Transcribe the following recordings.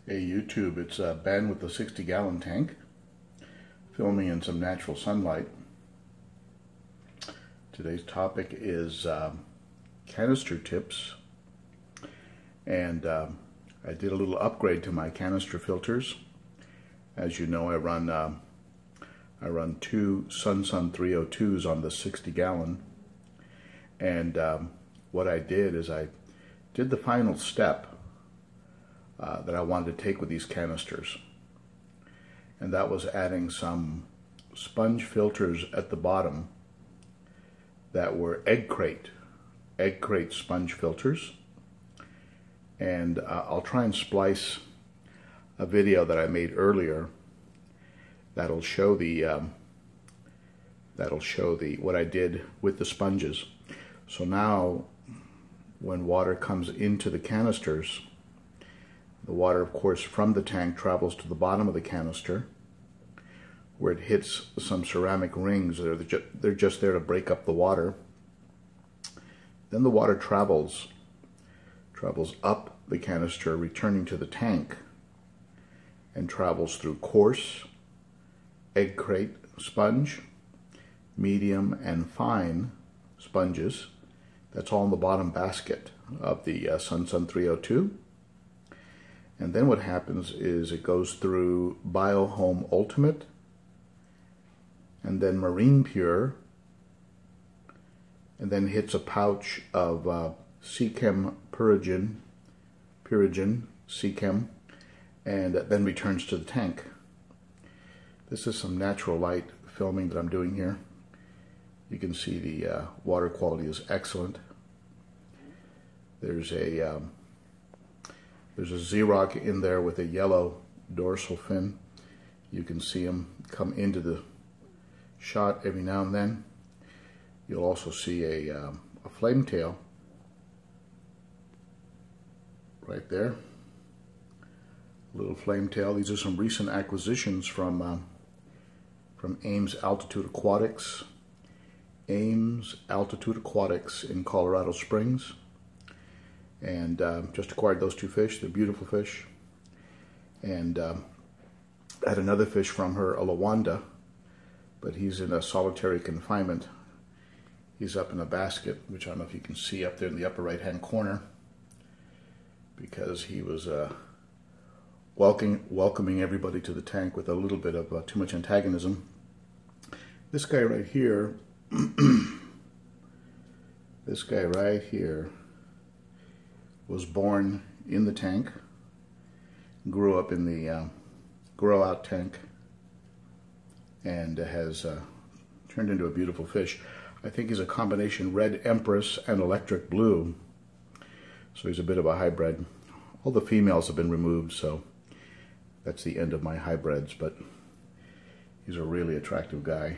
Hey YouTube, it's Ben with the 60-gallon tank, filming in some natural sunlight. Today's topic is canister tips, and I did a little upgrade to my canister filters. As you know, I run two Sun 302s on the 60-gallon, and what I did is I did the final step that I wanted to take with these canisters, and that was adding some sponge filters at the bottom that were egg crate sponge filters. And I'll try and splice a video that I made earlier that'll show what I did with the sponges. So now when water comes into the canisters, the water, of course, from the tank travels to the bottom of the canister, where it hits some ceramic rings. They're just there to break up the water. Then the water travels up the canister, returning to the tank, and travels through coarse egg crate sponge, medium and fine sponges. That's all in the bottom basket of the Sun 302. And then what happens is it goes through BioHome Ultimate, and then Marine Pure, and then hits a pouch of Sechem Purigen, Sechem, and then returns to the tank. This is some natural light filming that I'm doing here. You can see the water quality is excellent. There's a Xerox in there with a yellow dorsal fin. You can see them come into the shot every now and then. You'll also see a flame tail right there. Little flame tail. These are some recent acquisitions from Ames Altitude Aquatics. Ames Altitude Aquatics in Colorado Springs. And just acquired those two fish. They're beautiful fish. And I had another fish from her, a Lawanda, but he's in a solitary confinement. He's up in a basket, which I don't know if you can see up there in the upper right-hand corner, because he was welcoming everybody to the tank with a little bit of too much antagonism. This guy right here, this guy right here, was born in the tank, grew up in the grow-out tank, and has turned into a beautiful fish. I think he's a combination red empress and electric blue, so he's a bit of a hybrid. All the females have been removed, so that's the end of my hybrids, but he's a really attractive guy.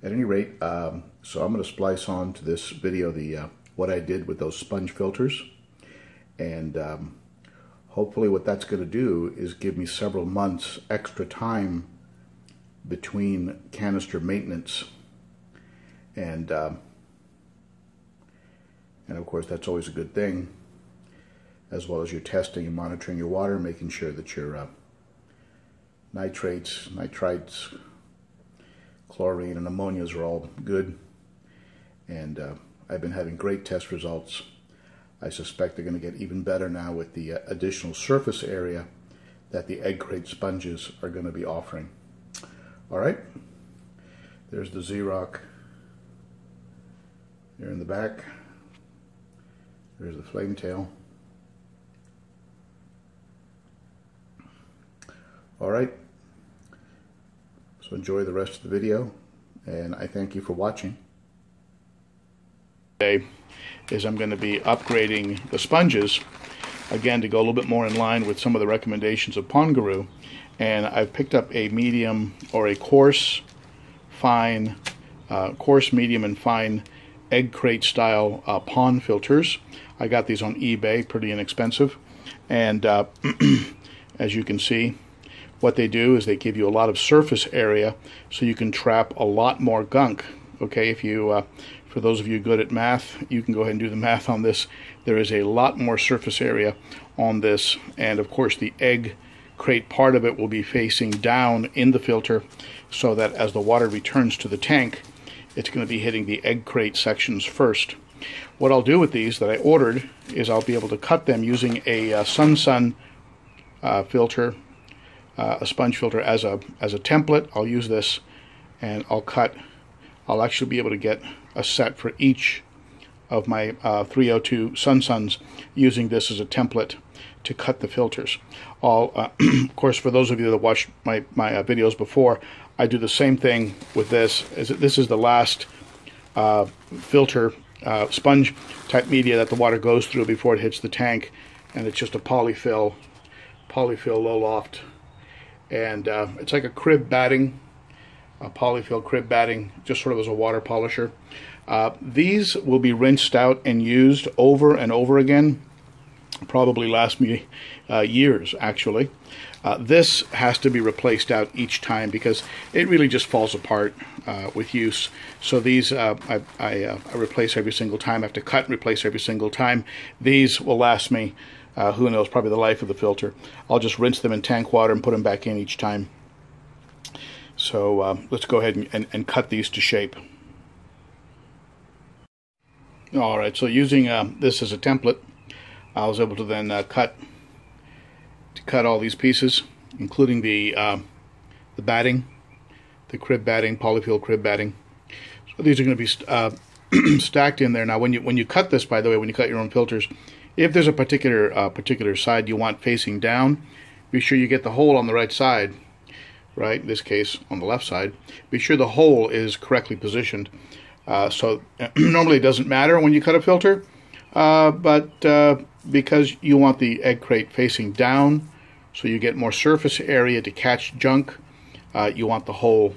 At any rate, so I'm going to splice on to this video what I did with those sponge filters, and hopefully what that's going to do is give me several months extra time between canister maintenance, and of course that's always a good thing, as well as your testing and monitoring your water, making sure that your nitrates, nitrites, chlorine, and ammonias are all good. And I've been having great test results. I suspect they're going to get even better now with the additional surface area that the egg crate sponges are going to be offering. All right, there's the Xerox here in the back. There's the flame tail. All right, so enjoy the rest of the video, and I thank you for watching. Today is I'm going to be upgrading the sponges again to go a little bit more in line with some of the recommendations of Pond Guru, and I've picked up a medium or a coarse, medium, and fine egg crate style pond filters. I got these on eBay, pretty inexpensive, and as you can see, what they do is they give you a lot of surface area so you can trap a lot more gunk. Okay, for For those of you good at math, you can go ahead and do the math on this. There is a lot more surface area on this, and of course the egg crate part of it will be facing down in the filter, so that as the water returns to the tank, it's going to be hitting the egg crate sections first. What I'll do with these that I ordered is I'll be able to cut them using a Sun filter, a sponge filter as a template. I'll use this, and I'll actually be able to get a set for each of my 302 Suns using this as a template to cut the filters. Of course, for those of you that watched my videos before, I do the same thing with this. This is the last filter sponge type media that the water goes through before it hits the tank, and it's just a polyfill low loft, and it's like a crib batting, a polyfill crib batting, just sort of as a water polisher. These will be rinsed out and used over and over again. Probably last me years, actually. This has to be replaced out each time because it really just falls apart with use. So these I replace every single time. I have to cut and replace every single time. These will last me, who knows, probably the life of the filter. I'll just rinse them in tank water and put them back in each time. So let's go ahead and cut these to shape. Alright, so using this as a template, I was able to then cut all these pieces, including the batting, the crib batting, polyfill crib batting. So these are going to be stacked in there. Now, when you cut this, by the way, when you cut your own filters, if there's a particular side you want facing down, be sure you get the hole on the right side. Right, in this case on the left side. Be sure the hole is correctly positioned. So normally it doesn't matter when you cut a filter, but because you want the egg crate facing down, so you get more surface area to catch junk, you want the hole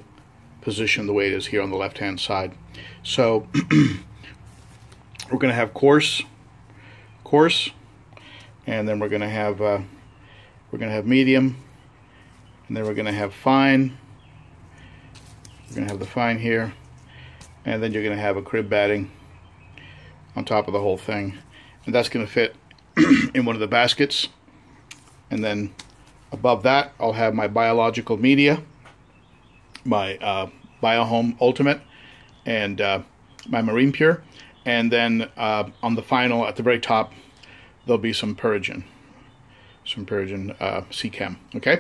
positioned the way it is here on the left hand side. So we're going to have coarse, and then we're going to have medium, and then we're going to have fine. We're going to have the fine here, and then you're going to have a crib batting on top of the whole thing, and that's going to fit in one of the baskets. And then above that I'll have my biological media, my BioHome Ultimate, and my Marine Pure, and then on the final at the very top there'll be some Purigen C-Chem. Okay,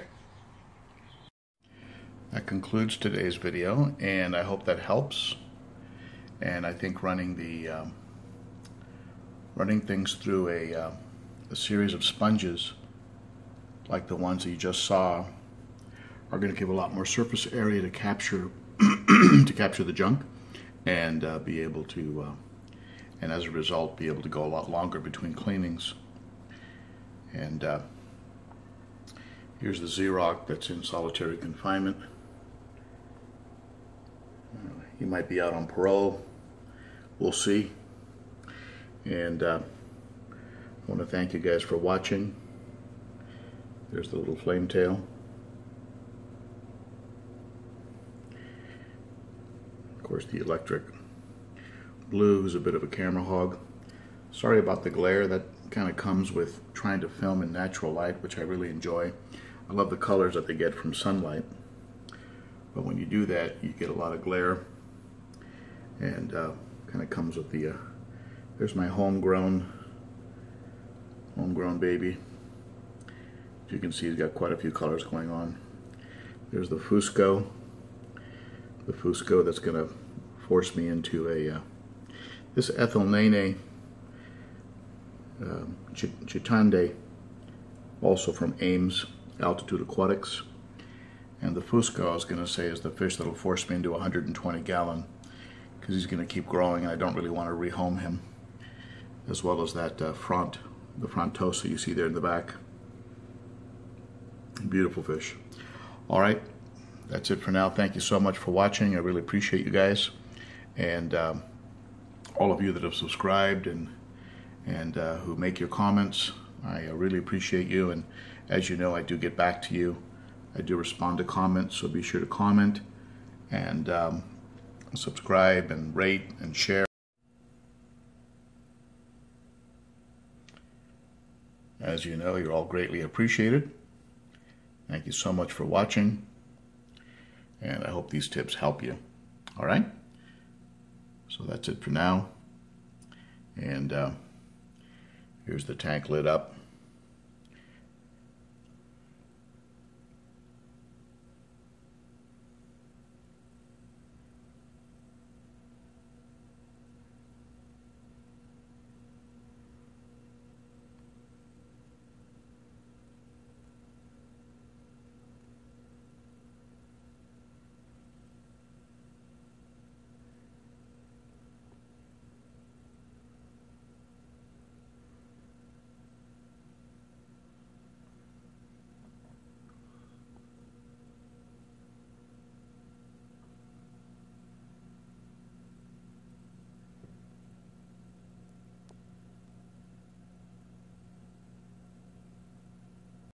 that concludes today's video, and I hope that helps. And I think running things through a series of sponges like the ones that you just saw are going to give a lot more surface area to capture the junk, and be able to and as a result be able to go a lot longer between cleanings. And here's the Xerox that's in solitary confinement. He might be out on parole. We'll see. And I want to thank you guys for watching. There's the little flame tail. Of course, the electric blue is a bit of a camera hog. Sorry about the glare. That kind of comes with trying to film in natural light, which I really enjoy. I love the colors that they get from sunlight. But when you do that, you get a lot of glare. And kind of comes with the there's my homegrown baby. As you can see, he's got quite a few colors going on. There's the Fusco that's going to force me into a this ethylene chitande, also from Ames Altitude Aquatics. And the Fusco, I was going to say, is the fish that'll force me into a 120-gallon, because he's going to keep growing, and I don't really want to rehome him. As well as that the frontosa you see there in the back. Beautiful fish. All right, that's it for now. Thank you so much for watching. I really appreciate you guys, and all of you that have subscribed and who make your comments. I really appreciate you, and as you know, I do get back to you. I do respond to comments, so be sure to comment and subscribe and rate and share. As you know, you're all greatly appreciated. Thank you so much for watching, and I hope these tips help you. All right? So that's it for now. And here's the tank lid up.